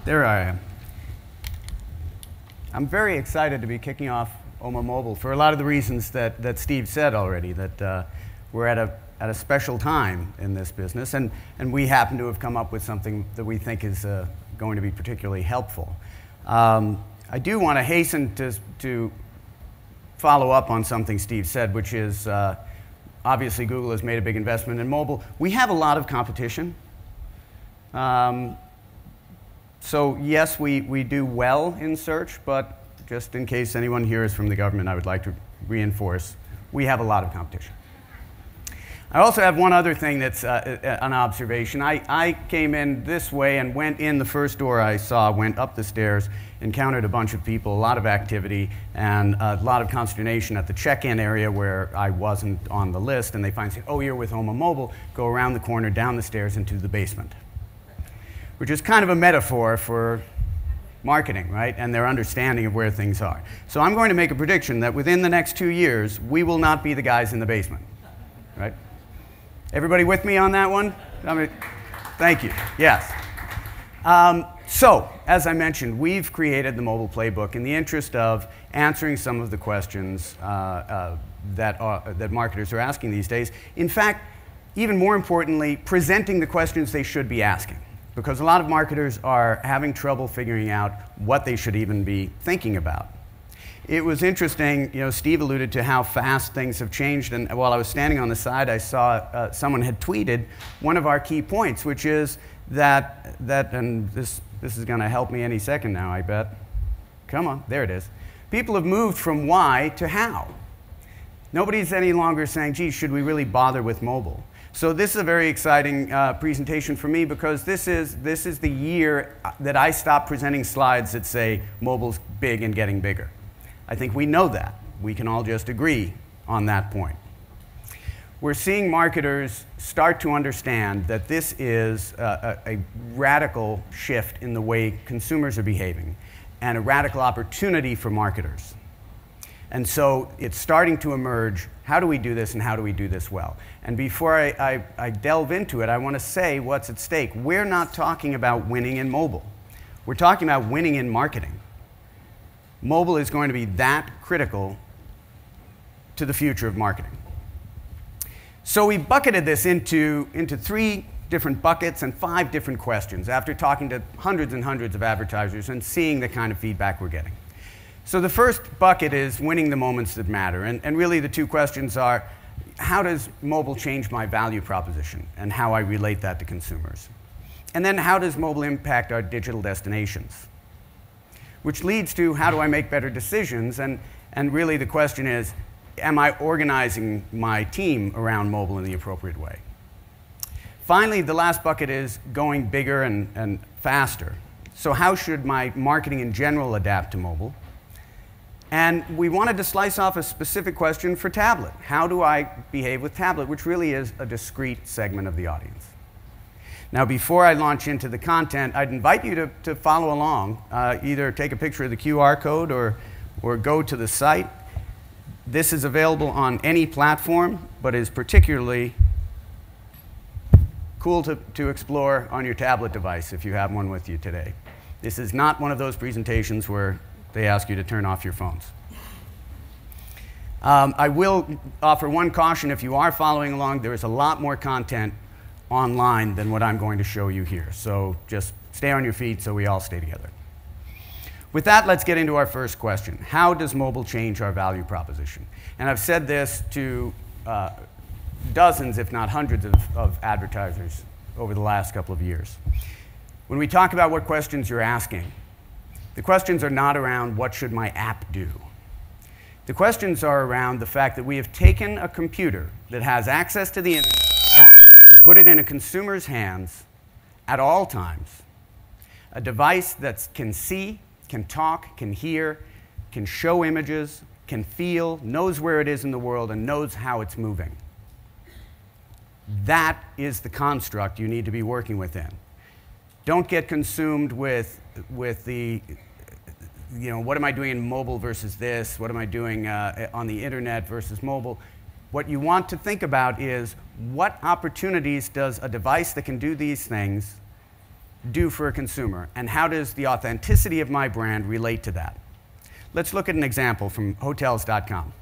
There I am. I'm very excited to be kicking off OMMA Mobile for a lot of the reasons that Steve said already, that we're at a special time in this business, and we happen to have come up with something that we think is going to be particularly helpful. I do want to hasten to follow up on something Steve said, which is obviously Google has made a big investment in mobile. We have a lot of competition. So yes, we do well in search, but just in case anyone here is from the government, I would like to reinforce, we have a lot of competition. I also have one other thing that's an observation. I came in this way and went in the first door I saw, went up the stairs, encountered a bunch of people, a lot of activity, and a lot of consternation at the check-in area where I wasn't on the list, and they finally said, oh, you're with OMMA Mobile, go around the corner, down the stairs, into the basement. Which is kind of a metaphor for marketing, right? And their understanding of where things are. So I'm going to make a prediction that within the next 2 years, we will not be the guys in the basement, right? Everybody with me on that one? Thank you, yes. So, as I mentioned, we've created the mobile playbook in the interest of answering some of the questions that marketers are asking these days. In fact, even more importantly, presenting the questions they should be asking. Because a lot of marketers are having trouble figuring out what they should even be thinking about. It was interesting, you know, Steve alluded to how fast things have changed, and while I was standing on the side, I saw someone had tweeted one of our key points, which is and this is going to help me any second now, I bet. Come on, there it is. People have moved from why to how. Nobody's any longer saying, gee, should we really bother with mobile? So this is a very exciting presentation for me, because this is the year that I stop presenting slides that say mobile's big and getting bigger. I think we know that. We can all just agree on that point. We're seeing marketers start to understand that this is a radical shift in the way consumers are behaving, and a radical opportunity for marketers. And so it's starting to emerge, how do we do this and how do we do this well? And before I delve into it, I want to say what's at stake. We're not talking about winning in mobile. We're talking about winning in marketing. Mobile is going to be that critical to the future of marketing. So we bucketed this into 3 different buckets and 5 different questions after talking to hundreds and hundreds of advertisers and seeing the kind of feedback we're getting. So the first bucket is winning the moments that matter. And really the 2 questions are, how does mobile change my value proposition and how I relate that to consumers? And then how does mobile impact our digital destinations? Which leads to, how do I make better decisions? And really the question is, am I organizing my team around mobile in the appropriate way? Finally, the last bucket is going bigger and faster. So how should my marketing in general adapt to mobile? And we wanted to slice off a specific question for tablet. How do I behave with tablet, which really is a discrete segment of the audience. Now, before I launch into the content, I'd invite you to follow along. Either take a picture of the QR code or go to the site. This is available on any platform, but is particularly cool to explore on your tablet device if you have one with you today. This is not one of those presentations where they ask you to turn off your phones. I will offer one caution. If you are following along, there is a lot more content online than what I'm going to show you here. So just stay on your feet so we all stay together. With that, let's get into our first question. How does mobile change our value proposition? And I've said this to dozens, if not hundreds, of advertisers over the last couple of years. When we talk about what questions you're asking, the questions are not around what should my app do. The questions are around the fact that we have taken a computer that has access to the internet and put it in a consumer's hands at all times, a device that can see, can talk, can hear, can show images, can feel, knows where it is in the world, and knows how it's moving. That is the construct you need to be working within. Don't get consumed with the, you know, what am I doing in mobile versus this? What am I doing on the internet versus mobile? What you want to think about is, what opportunities does a device that can do these things do for a consumer, and how does the authenticity of my brand relate to that? Let's look at an example from Hotels.com.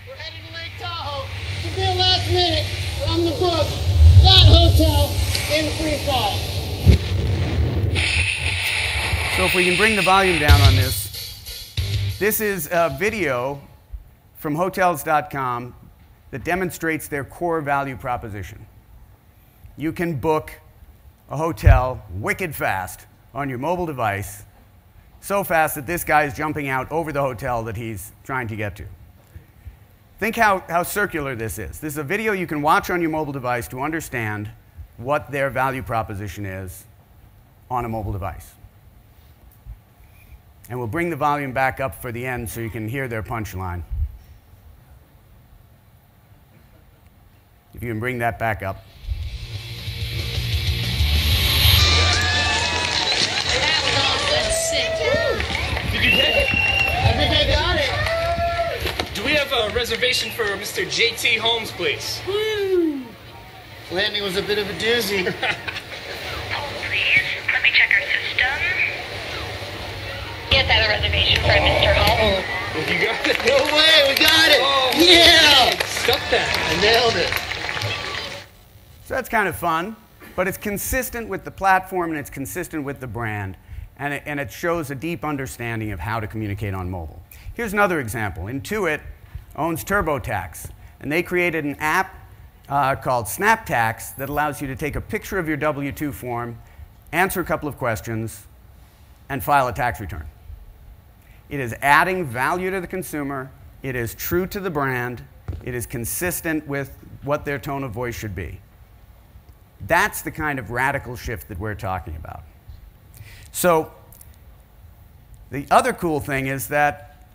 We're heading to Lake Tahoe. To be a last minute from the book, that hotel in free fall. So if we can bring the volume down on this, this is a video from Hotels.com that demonstrates their core value proposition. You can book a hotel wicked fast on your mobile device, so fast that this guy is jumping out over the hotel that he's trying to get to. Think how circular this is. This is a video you can watch on your mobile device to understand what their value proposition is on a mobile device. And we'll bring the volume back up for the end so you can hear their punchline. If you can bring that back up. Did you get it? I think I got it. Do we have a reservation for Mr. J.T. Holmes, please? Woo! Landing was a bit of a doozy. Hold, please. Let me check our system. Yes, I have a reservation for Mr. Holmes. You got it? No way, we got it! Oh, Yeah! Stuck that. I nailed it. So that's kind of fun, but it's consistent with the platform and it's consistent with the brand, and it shows a deep understanding of how to communicate on mobile. Here's another example. Intuit owns TurboTax, and they created an app called SnapTax that allows you to take a picture of your W-2 form, answer a couple of questions, and file a tax return. It is adding value to the consumer, it is true to the brand, it is consistent with what their tone of voice should be. That's the kind of radical shift that we're talking about. So the other cool thing is that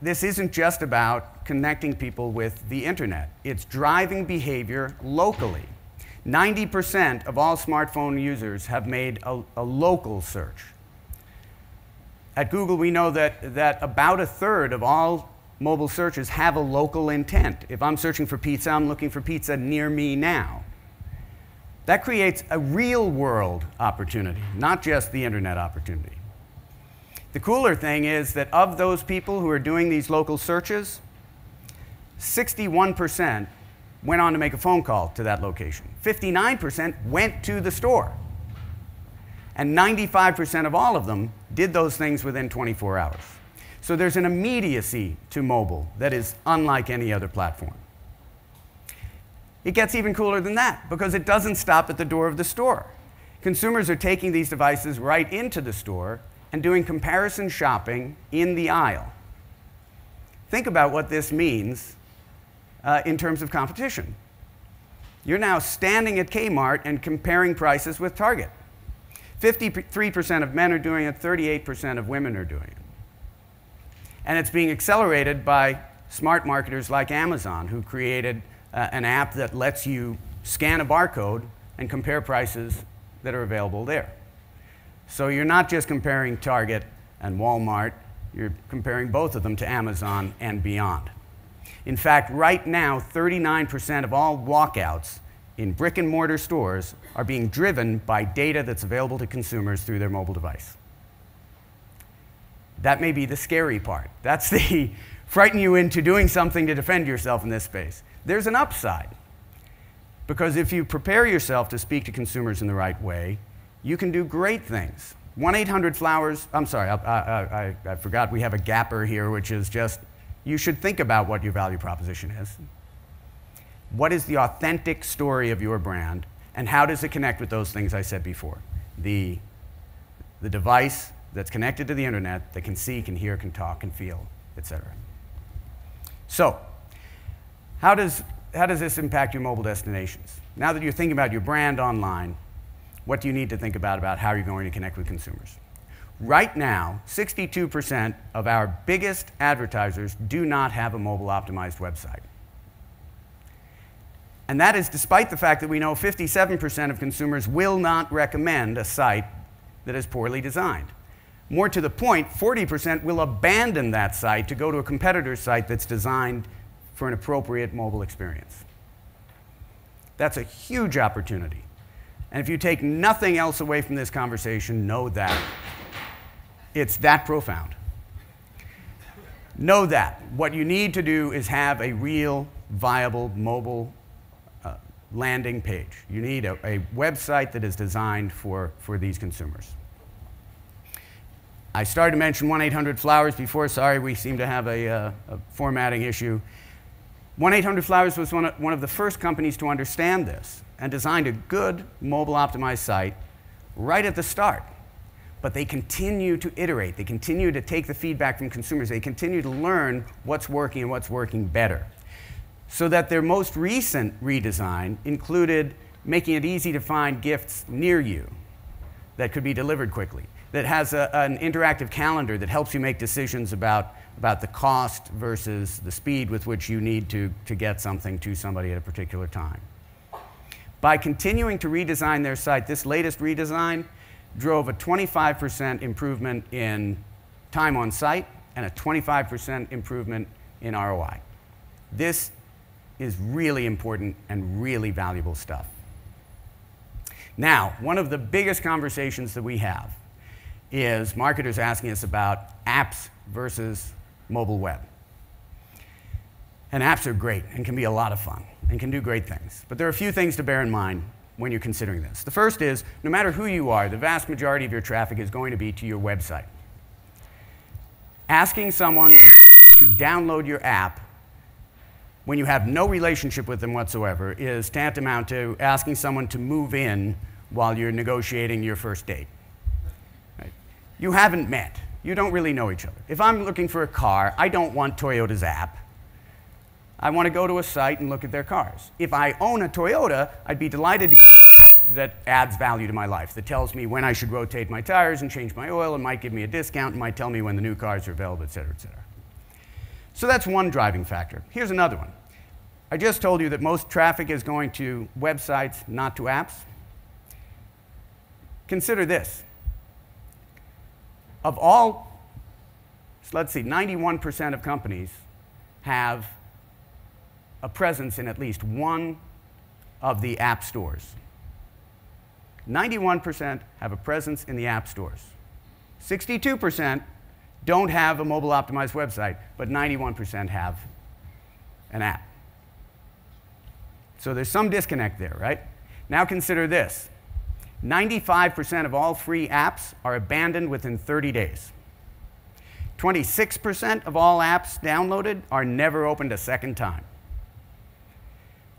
this isn't just about connecting people with the internet. It's driving behavior locally. 90% of all smartphone users have made a local search. At Google, we know that about a third of all mobile searches have a local intent. If I'm searching for pizza, I'm looking for pizza near me now. That creates a real-world opportunity, not just the internet opportunity. The cooler thing is that of those people who are doing these local searches, 61% went on to make a phone call to that location. 59% went to the store. And 95% of all of them did those things within 24 hours. So there's an immediacy to mobile that is unlike any other platform. It gets even cooler than that, because it doesn't stop at the door of the store. Consumers are taking these devices right into the store and doing comparison shopping in the aisle. Think about what this means in terms of competition. You're now standing at Kmart and comparing prices with Target. 53% of men are doing it, 38% of women are doing it. And it's being accelerated by smart marketers like Amazon, who created an app that lets you scan a barcode and compare prices that are available there. So you're not just comparing Target and Walmart, you're comparing both of them to Amazon and beyond. In fact, right now, 39% of all walkouts in brick-and-mortar stores are being driven by data that's available to consumers through their mobile device. That may be the scary part. That's the frighten you into doing something to defend yourself in this space. There's an upside, because if you prepare yourself to speak to consumers in the right way, you can do great things. 1-800-Flowers, I'm sorry, I forgot we have a gapper here, which is just, you should think about what your value proposition is. What is the authentic story of your brand, and how does it connect with those things I said before? The device that's connected to the internet that can see, can hear, can talk, can feel, etc. So, how does this impact your mobile destinations? Now that you're thinking about your brand online, what do you need to think about how you're going to connect with consumers? Right now, 62% of our biggest advertisers do not have a mobile-optimized website. And that is despite the fact that we know 57% of consumers will not recommend a site that is poorly designed. More to the point, 40% will abandon that site to go to a competitor's site that's designed for an appropriate mobile experience. That's a huge opportunity. And if you take nothing else away from this conversation, know that. It's that profound. Know that. What you need to do is have a real, viable, mobile landing page. You need a website that is designed for these consumers. I started to mention 1-800-Flowers before. Sorry, we seem to have a formatting issue. 1-800-Flowers was one of the first companies to understand this and designed a good mobile-optimized site right at the start. But they continue to iterate. They continue to take the feedback from consumers. They continue to learn what's working and what's working better. So that their most recent redesign included making it easy to find gifts near you that could be delivered quickly, that has an interactive calendar that helps you make decisions about the cost versus the speed with which you need to get something to somebody at a particular time. By continuing to redesign their site, this latest redesign drove a 25% improvement in time on site and a 25% improvement in ROI. This is really important and really valuable stuff. Now, one of the biggest conversations that we have is marketers asking us about apps versus mobile web. And apps are great and can be a lot of fun and can do great things. But there are a few things to bear in mind when you're considering this. The first is, no matter who you are, the vast majority of your traffic is going to be to your website. Asking someone to download your app when you have no relationship with them whatsoever is tantamount to asking someone to move in while you're negotiating your first date. Right? You haven't met. You don't really know each other. If I'm looking for a car, I don't want Toyota's app. I want to go to a site and look at their cars. If I own a Toyota, I'd be delighted to get an app that adds value to my life, that tells me when I should rotate my tires and change my oil, and might give me a discount, and might tell me when the new cars are available, et cetera, et cetera. So that's one driving factor. Here's another one. I just told you that most traffic is going to websites, not to apps. Consider this. Of all, let's see, 91% of companies have a presence in at least one of the app stores. 91% have a presence in the app stores. 62% don't have a mobile optimized website, but 91% have an app. So there's some disconnect there, right? Now consider this. 95% of all free apps are abandoned within 30 days. 26% of all apps downloaded are never opened a second time.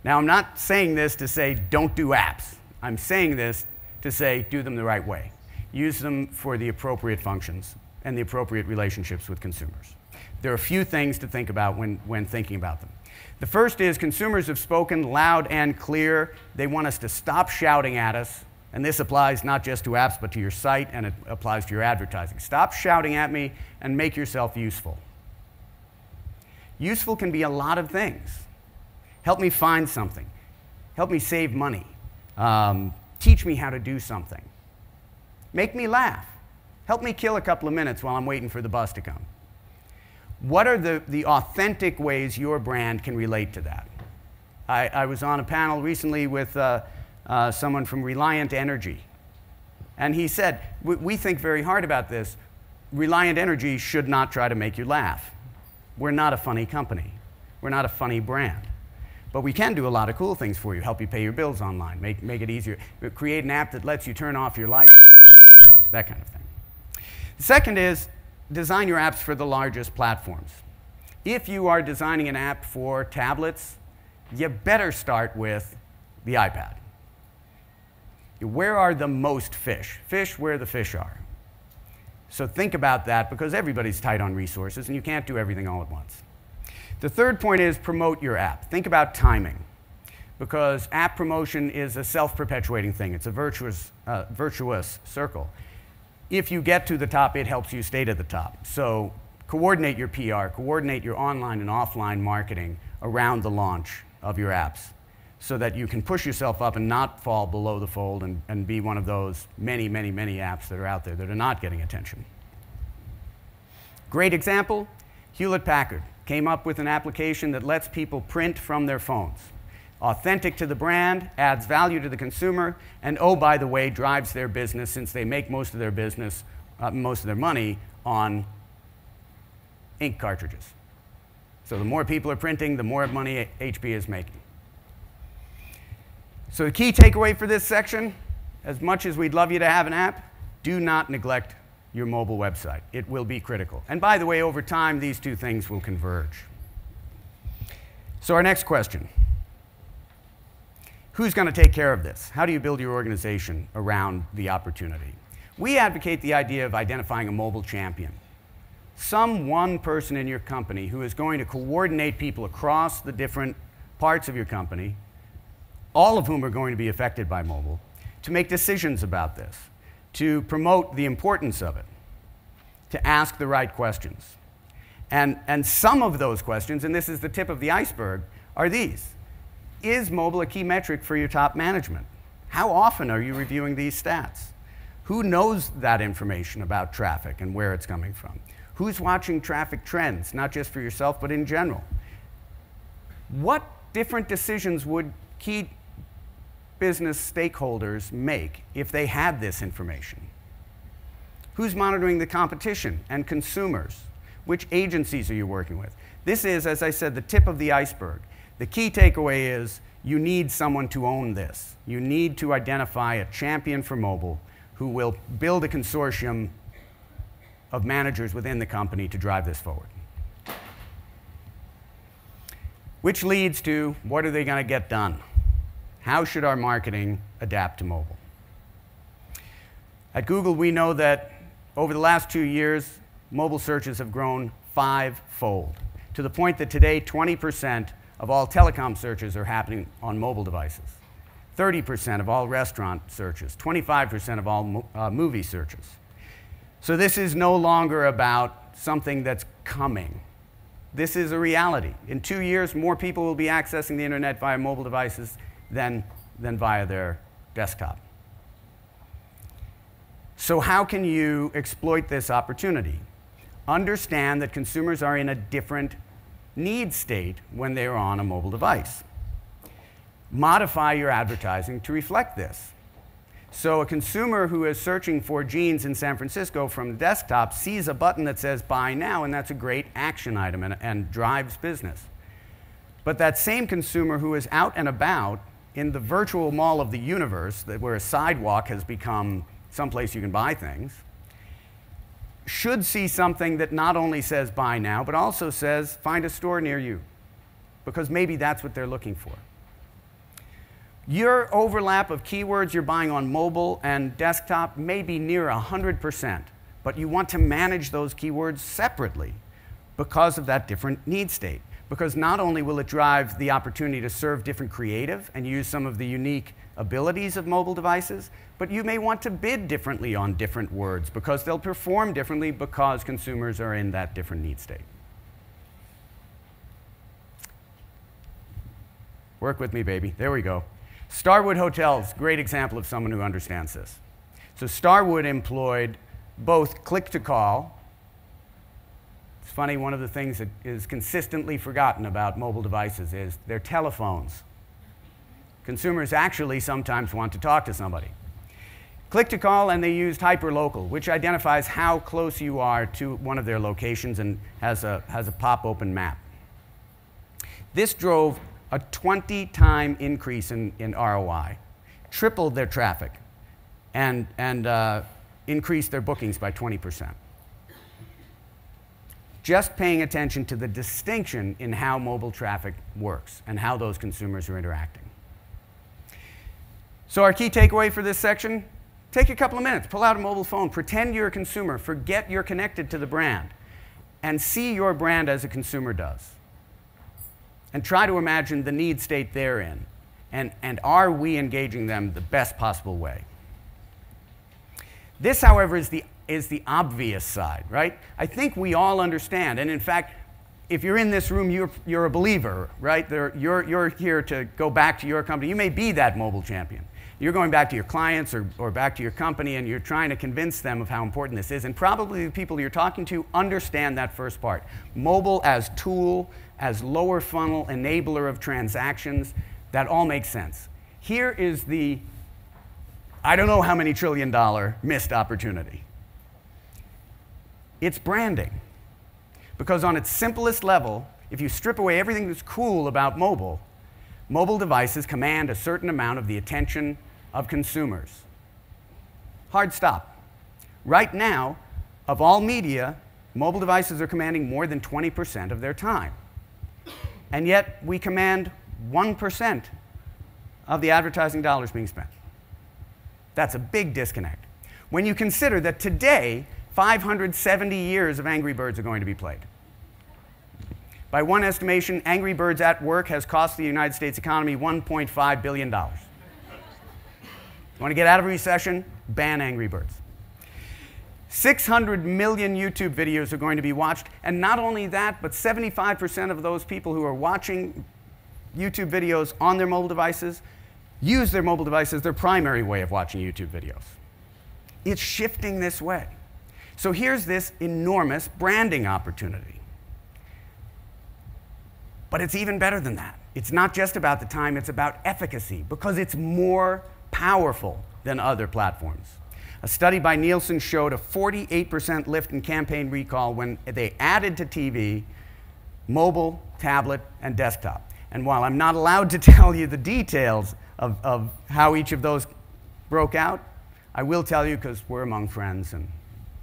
Now, I'm not saying this to say don't do apps. I'm saying this to say do them the right way. Use them for the appropriate functions and the appropriate relationships with consumers. There are a few things to think about when thinking about them. The first is consumers have spoken loud and clear. They want us to stop shouting at us. And this applies not just to apps, but to your site, and it applies to your advertising. Stop shouting at me and make yourself useful. Useful can be a lot of things. Help me find something. Help me save money. Teach me how to do something. Make me laugh. Help me kill a couple of minutes while I'm waiting for the bus to come. What are the authentic ways your brand can relate to that? I was on a panel recently with someone from Reliant Energy. And he said, we think very hard about this. Reliant Energy should not try to make you laugh. We're not a funny company. We're not a funny brand. But we can do a lot of cool things for you. Help you pay your bills online. Make it easier. Create an app that lets you turn off your lights in your house, that kind of thing. The second is design your apps for the largest platforms. If you are designing an app for tablets, you better start with the iPad. Where are the most fish? Fish where the fish are. So think about that, because everybody's tight on resources, and you can't do everything all at once. The third point is promote your app. Think about timing, because app promotion is a self-perpetuating thing. It's a virtuous circle. If you get to the top, it helps you stay to the top. So coordinate your PR, coordinate your online and offline marketing around the launch of your apps, so that you can push yourself up and not fall below the fold and be one of those many, many, many apps that are out there that are not getting attention. Great example, Hewlett-Packard came up with an application that lets people print from their phones. authentic to the brand, adds value to the consumer, and oh, by the way, drives their business since they make most of their business, most of their money on ink cartridges. So the more people are printing, the more money HP is making. So the key takeaway for this section, as much as we'd love you to have an app, do not neglect your mobile website. It will be critical. And by the way, over time, these two things will converge. So our next question. Who's going to take care of this? How do you build your organization around the opportunity? We advocate the idea of identifying a mobile champion. Some one person in your company who is going to coordinate people across the different parts of your company, all of whom are going to be affected by mobile, to make decisions about this, to promote the importance of it, to ask the right questions. And some of those questions, and this is the tip of the iceberg, are these. Is mobile a key metric for your top management? How often are you reviewing these stats? Who knows that information about traffic and where it's coming from? Who's watching traffic trends, not just for yourself, but in general? What different decisions would key business stakeholders make if they had this information? Who's monitoring the competition and consumers? Which agencies are you working with? This is, as I said, the tip of the iceberg. The key takeaway is you need someone to own this. You need to identify a champion for mobile who will build a consortium of managers within the company to drive this forward. Which leads to, what are they going to get done? How should our marketing adapt to mobile? At Google, we know that over the last 2 years, mobile searches have grown 5-fold, to the point that today 20% of all telecom searches are happening on mobile devices, 30% of all restaurant searches, 25% of all movie searches. So this is no longer about something that's coming. This is a reality. In 2 years, more people will be accessing the internet via mobile devices than via their desktop. So how can you exploit this opportunity? Understand that consumers are in a different need state when they are on a mobile device. Modify your advertising to reflect this. So a consumer who is searching for jeans in San Francisco from the desktop sees a button that says buy now, and that's a great action item and drives business. But that same consumer who is out and about in the virtual mall of the universe, where a sidewalk has become someplace you can buy things, should see something that not only says buy now, but also says find a store near you, because maybe that's what they're looking for. Your overlap of keywords you're buying on mobile and desktop may be near 100%, but you want to manage those keywords separately because of that different need state. Because not only will it drive the opportunity to serve different creative and use some of the unique abilities of mobile devices, but you may want to bid differently on different words because they'll perform differently because consumers are in that different need state. Work with me, baby. There we go. Starwood Hotels, great example of someone who understands this. So Starwood employed both click-to-call. It's funny, one of the things that is consistently forgotten about mobile devices is their telephones. Consumers actually sometimes want to talk to somebody. Click-to-call, and they used hyperlocal, which identifies how close you are to one of their locations and has a pop-open map. This drove a 20-time increase in ROI, tripled their traffic, and increased their bookings by 20%. Just paying attention to the distinction in how mobile traffic works and how those consumers are interacting. So our key takeaway for this section, take a couple of minutes, pull out a mobile phone, pretend you're a consumer, forget you're connected to the brand, and see your brand as a consumer does. And try to imagine the need state they're in, and are we engaging them the best possible way? This, however, is the obvious side, right? I think we all understand, and in fact, if you're in this room, you're a believer, right? You're here to go back to your company. You may be that mobile champion. You're going back to your clients or back to your company, and you're trying to convince them of how important this is, and probably the people you're talking to understand that first part. Mobile as tool, as lower funnel enabler of transactions, that all makes sense. Here is the, I don't know how many $1 trillion missed opportunity. It's branding. Because on its simplest level, if you strip away everything that's cool about mobile, mobile devices command a certain amount of the attention of consumers. Hard stop. Right now, of all media, mobile devices are commanding more than 20% of their time. And yet, we command 1% of the advertising dollars being spent. That's a big disconnect. When you consider that today, 570 years of Angry Birds are going to be played. By one estimation, Angry Birds at work has cost the United States economy $1.5 billion. You want to get out of a recession? Ban Angry Birds. 600 million YouTube videos are going to be watched, and not only that, but 75% of those people who are watching YouTube videos on their mobile devices use their mobile devices as their primary way of watching YouTube videos. It's shifting this way. So here's this enormous branding opportunity. But it's even better than that. It's not just about the time, it's about efficacy, because it's more powerful than other platforms. A study by Nielsen showed a 48% lift in campaign recall when they added to TV, mobile, tablet, and desktop. And while I'm not allowed to tell you the details of how each of those broke out, I will tell you because we're among friends and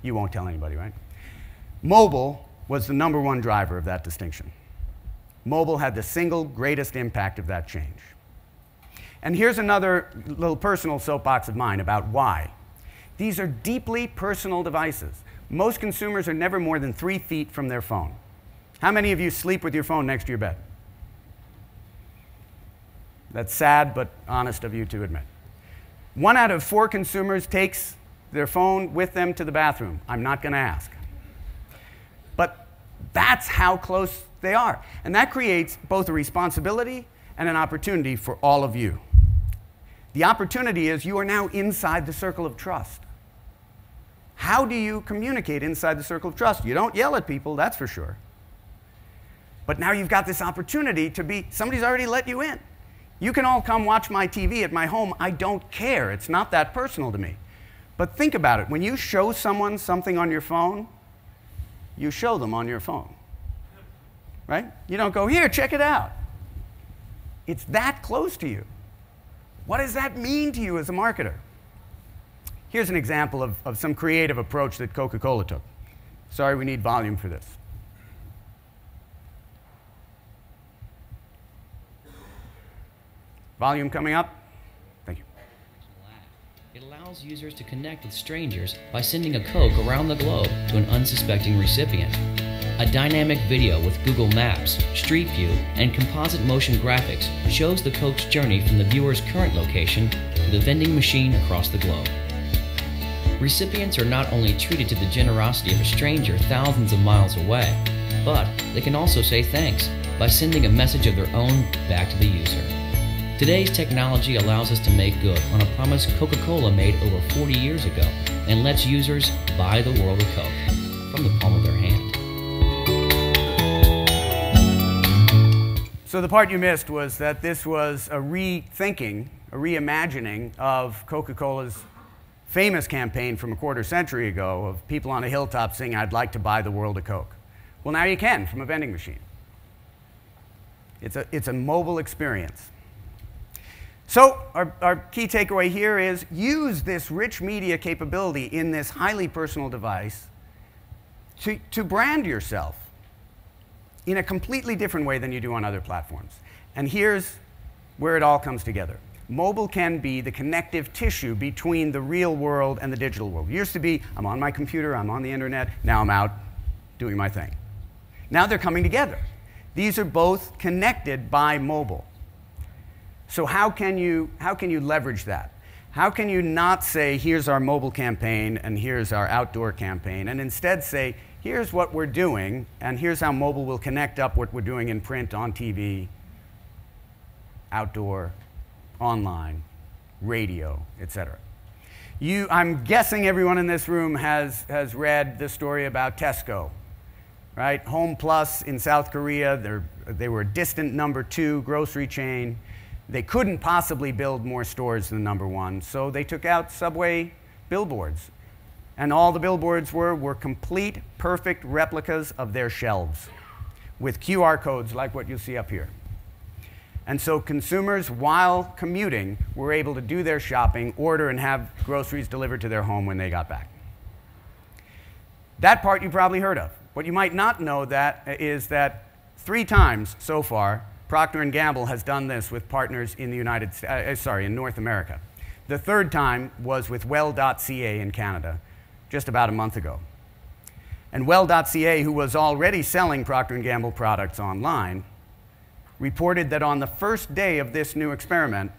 you won't tell anybody, right? Mobile was the #1 driver of that distinction. Mobile had the single greatest impact of that change. And here's another little personal soapbox of mine about why. These are deeply personal devices. Most consumers are never more than 3 feet from their phone. How many of you sleep with your phone next to your bed? That's sad, but honest of you to admit. 1 out of 4 consumers takes their phone with them to the bathroom. I'm not going to ask. But that's how close they are. And that creates both a responsibility and an opportunity for all of you. The opportunity is you are now inside the circle of trust. How do you communicate inside the circle of trust? You don't yell at people, that's for sure. But now you've got this opportunity to be, somebody's already let you in. You can all come watch my TV at my home. I don't care. It's not that personal to me. But think about it. When you show someone something on your phone, you show them on your phone. Right? You don't go, here, check it out. It's that close to you. What does that mean to you as a marketer? Here's an example of some creative approach that Coca-Cola took. Sorry, we need volume for this. Volume coming up? Thank you. It allows users to connect with strangers by sending a Coke around the globe to an unsuspecting recipient. A dynamic video with Google Maps, Street View, and composite motion graphics shows the Coke's journey from the viewer's current location to the vending machine across the globe. Recipients are not only treated to the generosity of a stranger thousands of miles away, but they can also say thanks by sending a message of their own back to the user. Today's technology allows us to make good on a promise Coca-Cola made over 40 years ago and lets users buy the world of Coke from the palm of their hand. So the part you missed was that this was a rethinking, a reimagining of Coca-Cola's famous campaign from a quarter century ago of people on a hilltop saying, I'd like to buy the world of Coke. Well, now you can from a vending machine. It's a mobile experience. So our key takeaway here is use this rich media capability in this highly personal device to brand yourself in a completely different way than you do on other platforms. And here's where it all comes together. Mobile can be the connective tissue between the real world and the digital world. It used to be, I'm on my computer, I'm on the internet, now I'm out doing my thing. Now they're coming together. These are both connected by mobile. So how can you leverage that? How can you not say, here's our mobile campaign and here's our outdoor campaign, and instead say, here's what we're doing, and here's how mobile will connect up what we're doing in print, on TV, outdoor, online, radio, etc. I'm guessing everyone in this room has read the story about Tesco, right? Home Plus in South Korea, they were a distant #2 grocery chain. They couldn't possibly build more stores than #1, so they took out subway billboards. And all the billboards were complete, perfect replicas of their shelves with QR codes like what you see up here. And so consumers, while commuting, were able to do their shopping, order, and have groceries delivered to their home when they got back. That part you probably heard of. What you might not know is that 3 times so far, Procter & Gamble has done this with partners in the in North America. The 3rd time was with Well.ca in Canada, just about a month ago. And Well.ca, who was already selling Procter & Gamble products online, reported that on the first day of this new experiment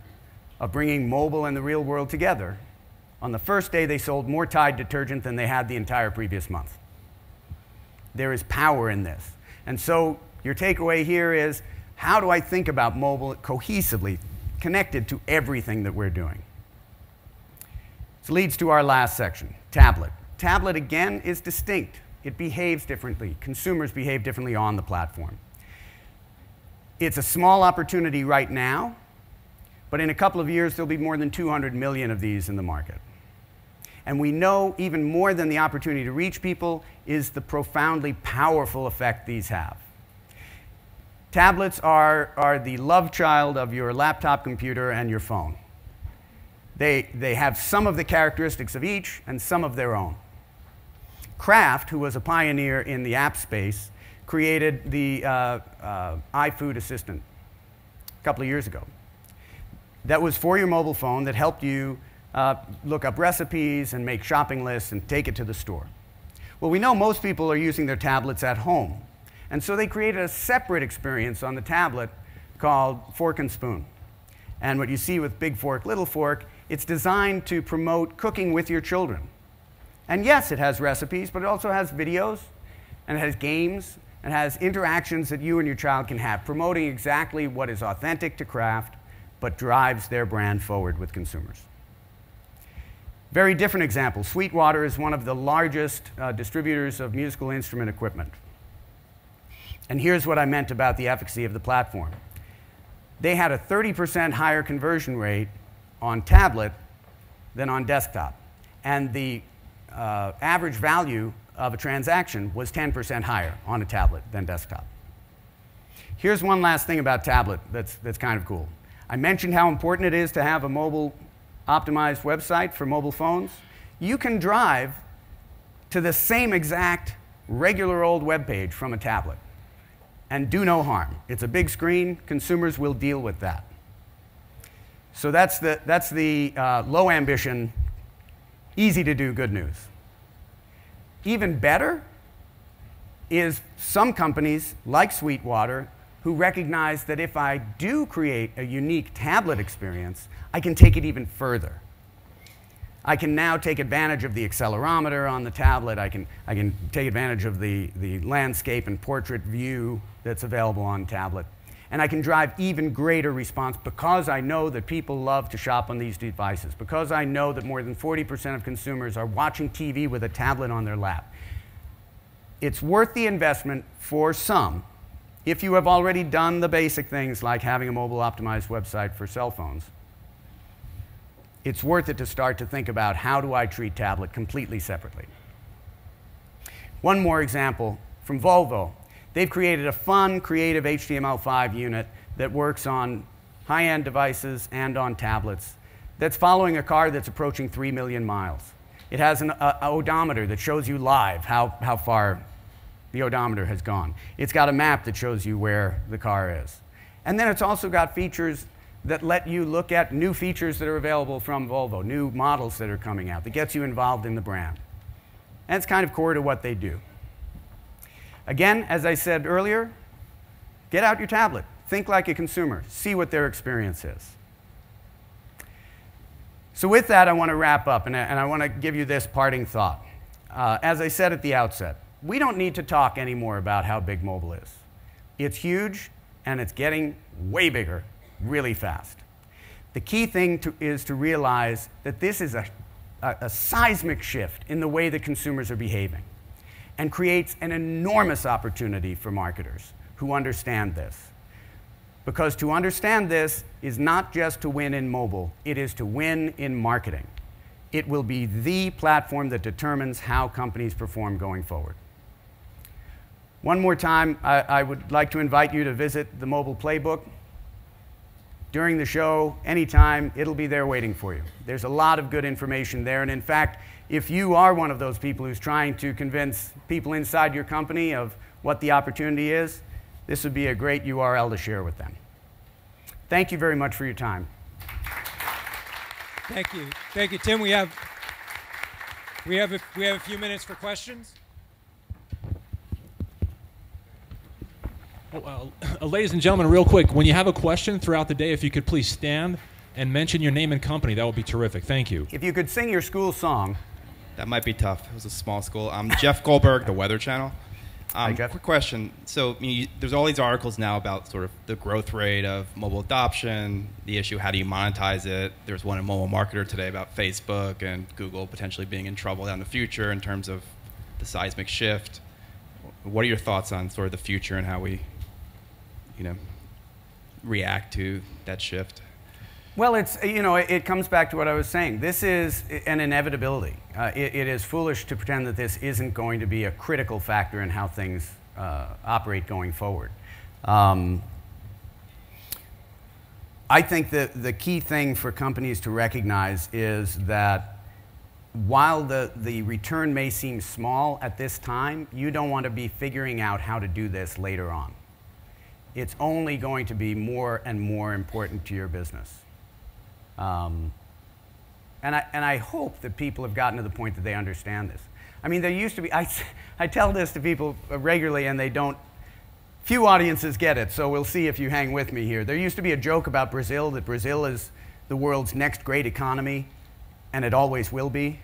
of bringing mobile and the real world together, on the first day they sold more Tide detergent than they had the entire previous month. There is power in this. And so your takeaway here is, how do I think about mobile cohesively, connected to everything that we're doing? This leads to our last section, tablet. Tablet, again, is distinct. It behaves differently. Consumers behave differently on the platform. It's a small opportunity right now, but in a couple of years, there'll be more than 200 million of these in the market. And we know even more than the opportunity to reach people is the profoundly powerful effect these have. Tablets are the love child of your laptop computer and your phone. They have some of the characteristics of each and some of their own. Kraft, who was a pioneer in the app space, created the iFood Assistant a couple of years ago. That was for your mobile phone that helped you look up recipes and make shopping lists and take it to the store. Well, we know most people are using their tablets at home. And so they created a separate experience on the tablet called Fork and Spoon. And what you see with Big Fork, Little Fork, it's designed to promote cooking with your children. And yes, it has recipes, but it also has videos, and it has games, and it has interactions that you and your child can have, promoting exactly what is authentic to Kraft, but drives their brand forward with consumers. Very different example. Sweetwater is one of the largest distributors of musical instrument equipment. And here's what I meant about the efficacy of the platform. They had a 30% higher conversion rate on tablet than on desktop. And the average value of a transaction was 10% higher on a tablet than desktop. Here's one last thing about tablet that's kind of cool. I mentioned how important it is to have a mobile optimized website for mobile phones. You can drive to the same exact regular old web page from a tablet and do no harm. It's a big screen. Consumers will deal with that. So that's the low ambition, easy to do good news. Even better is some companies like Sweetwater who recognize that if I do create a unique tablet experience, I can take it even further. I can now take advantage of the accelerometer on the tablet. I can take advantage of the landscape and portrait view that's available on tablet. And I can drive even greater response because I know that people love to shop on these devices, because I know that more than 40% of consumers are watching TV with a tablet on their lap. It's worth the investment for some if you have already done the basic things like having a mobile optimized website for cell phones. It's worth it to start to think about, how do I treat tablet completely separately? One more example from Volvo. They've created a fun, creative HTML5 unit that works on high-end devices and on tablets that's following a car that's approaching 3 million miles. It has an odometer that shows you live how far the odometer has gone. It's got a map that shows you where the car is. And then it's also got features that let you look at new features that are available from Volvo, new models that are coming out, that gets you involved in the brand. And it's kind of core to what they do. Again, as I said earlier, get out your tablet. Think like a consumer. See what their experience is. So with that, I want to wrap up, and I want to give you this parting thought. As I said at the outset, we don't need to talk anymore about how big mobile is. It's huge, and it's getting way bigger really fast. The key thing is to realize that this is a seismic shift in the way that consumers are behaving, and creates an enormous opportunity for marketers who understand this. Because to understand this is not just to win in mobile, it is to win in marketing. It will be the platform that determines how companies perform going forward. One more time, I would like to invite you to visit the mobile Playbook. During the show, anytime, it'll be there waiting for you. There's a lot of good information there, and in fact, if you are one of those people who's trying to convince people inside your company of what the opportunity is, this would be a great URL to share with them. Thank you very much for your time. Thank you. Thank you, Tim. We have a few minutes for questions. Ladies and gentlemen, real quick, when you have a question throughout the day, if you could please stand and mention your name and company, that would be terrific. Thank you. If you could sing your school song. That might be tough. It was a small school. I'm Jeff Goldberg, the Weather Channel. Hi, Jeff. Quick question. So there's all these articles now about sort of the growth rate of mobile adoption, the issue, how do you monetize it? There's one in Mobile Marketer today about Facebook and Google potentially being in trouble down the future in terms of the seismic shift. What are your thoughts on sort of the future and how we, react to that shift? Well, it comes back to what I was saying. This is an inevitability. It is foolish to pretend that this isn't going to be a critical factor in how things operate going forward. I think that the key thing for companies to recognize is that while the return may seem small at this time, you don't want to be figuring out how to do this later on. It's only going to be more and more important to your business. And I hope that people have gotten to the point that they understand this. I mean, there used to be, I tell this to people regularly and they don't, few audiences get it, so we'll see if you hang with me here. There used to be a joke about Brazil, that Brazil is the world's next great economy, and it always will be.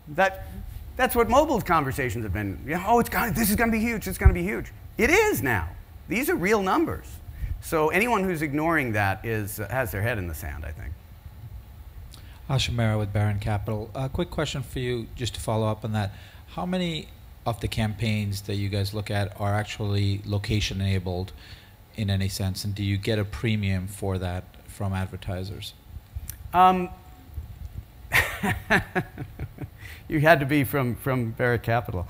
That's what mobile conversations have been. Oh, this is going to be huge, it's going to be huge. It is now. These are real numbers. So anyone who's ignoring that has their head in the sand, I think. Ashim Mehra with Barron Capital. A quick question for you, just to follow up on that. How many of the campaigns that you guys look at are actually location enabled in any sense, and do you get a premium for that from advertisers? You had to be from Barrett Capital.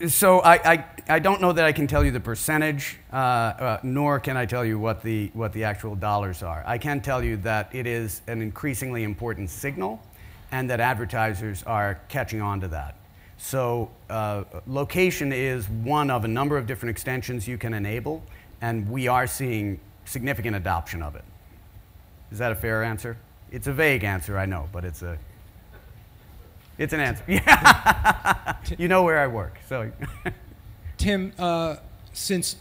So I don't know that I can tell you the percentage, nor can I tell you what the actual dollars are. I can tell you that it is an increasingly important signal, and that advertisers are catching on to that. So location is one of a number of different extensions you can enable, and we are seeing significant adoption of it. Is that a fair answer? It's a vague answer, I know, but it's an answer. Yeah. You know where I work, so. Tim, since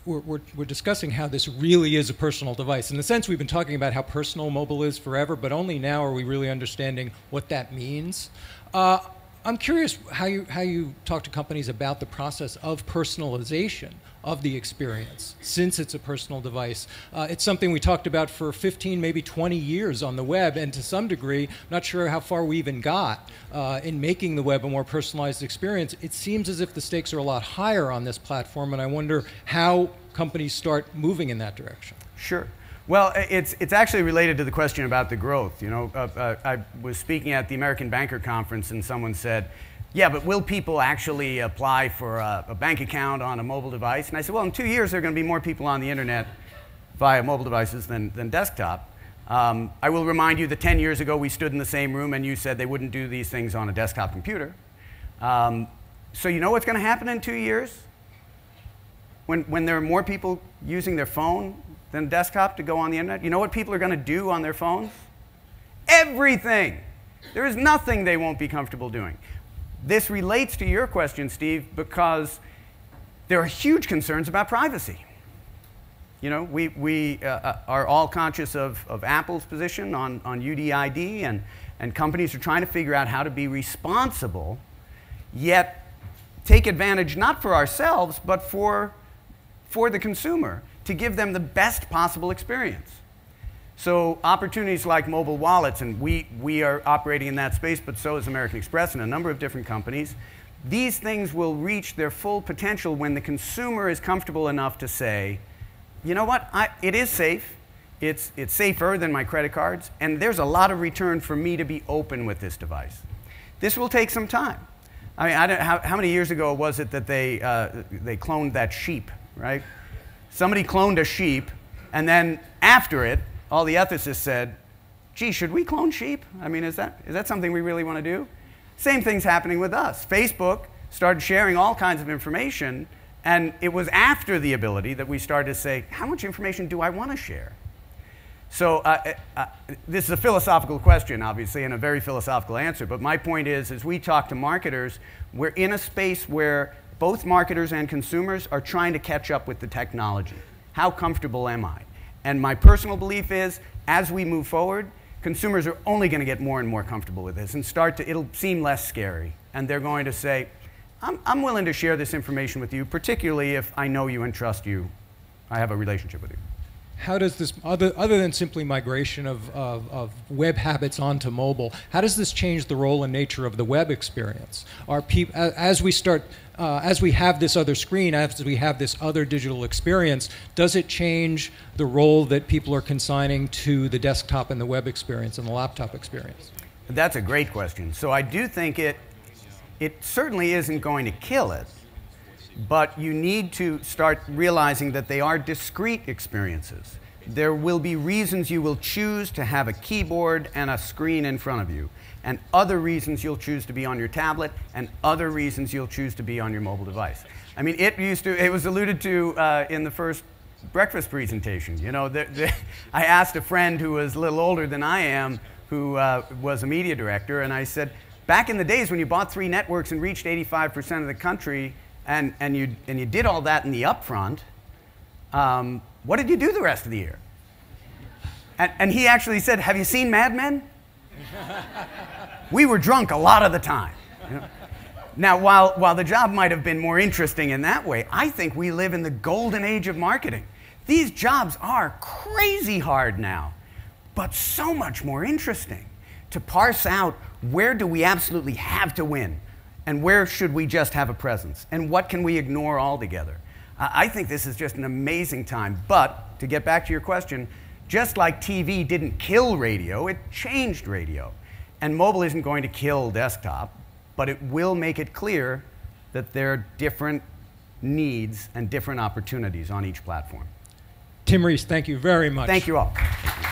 we're discussing how this really is a personal device, in the sense we've been talking about how personal mobile is forever, but only now are we really understanding what that means. I'm curious how you talk to companies about the process of personalization of the experience, since it's a personal device. It's something we talked about for 15, maybe 20 years on the web, and to some degree, not sure how far we even got in making the web a more personalized experience. It seems as if the stakes are a lot higher on this platform, and I wonder how companies start moving in that direction. Sure. Well, it's actually related to the question about the growth. I was speaking at the American Banker Conference, and someone said, yeah, but will people actually apply for a bank account on a mobile device? And I said, well, in 2 years, there are going to be more people on the internet via mobile devices than desktop. I will remind you that 10 years ago, we stood in the same room, and you said they wouldn't do these things on a desktop computer. So you know what's going to happen in 2 years? When there are more people using their phone than desktop to go on the internet, you know what people are going to do on their phones? Everything. There is nothing they won't be comfortable doing. This relates to your question, Steve, because there are huge concerns about privacy. We are all conscious of Apple's position on UDID, and companies are trying to figure out how to be responsible, yet take advantage not for ourselves, but for the consumer, to give them the best possible experience. So opportunities like mobile wallets, and we are operating in that space, but so is American Express and a number of different companies, These things will reach their full potential when the consumer is comfortable enough to say, you know what, it is safe, it's safer than my credit cards, and there's a lot of return for me to be open with this device. This will take some time. I mean, how many years ago was it that they cloned that sheep, right? Somebody cloned a sheep, and then after it, all the ethicists said, gee, should we clone sheep? I mean, is that something we really want to do? Same thing's happening with us. Facebook started sharing all kinds of information, and it was after the ability that we started to say, how much information do I want to share? So this is a philosophical question, obviously, and a very philosophical answer. But my point is, as we talk to marketers, we're in a space where both marketers and consumers are trying to catch up with the technology. How comfortable am I? And my personal belief is, as we move forward, consumers are only going to get more and more comfortable with this and it'll seem less scary. And they're going to say, I'm willing to share this information with you, particularly if I know you and trust you. I have a relationship with you. How does this, other than simply migration of web habits onto mobile, how does this change the role and nature of the web experience? As we have this other screen, as we have this other digital experience, does it change the role that people are consigning to the desktop and the web experience and the laptop experience? That's a great question. So I do think it certainly isn't going to kill it. But you need to start realizing that they are discrete experiences. There will be reasons you will choose to have a keyboard and a screen in front of you, and other reasons you'll choose to be on your tablet, and other reasons you'll choose to be on your mobile device. I mean, it was alluded to in the first breakfast presentation. You know, I asked a friend who was a little older than I am, who was a media director, and I said, back in the days when you bought 3 networks and reached 85% of the country, and you did all that in the upfront, what did you do the rest of the year? And he actually said, have you seen Mad Men? We were drunk a lot of the time. You know? Now, while the job might have been more interesting in that way, I think we live in the golden age of marketing. These jobs are crazy hard now, but so much more interesting to parse out where do we absolutely have to win, and where should we just have a presence? And what can we ignore altogether? I think this is just an amazing time. But to get back to your question, just like TV didn't kill radio, it changed radio. And mobile isn't going to kill desktop, but it will make it clear that there are different needs and different opportunities on each platform. Tim Reis, thank you very much. Thank you all.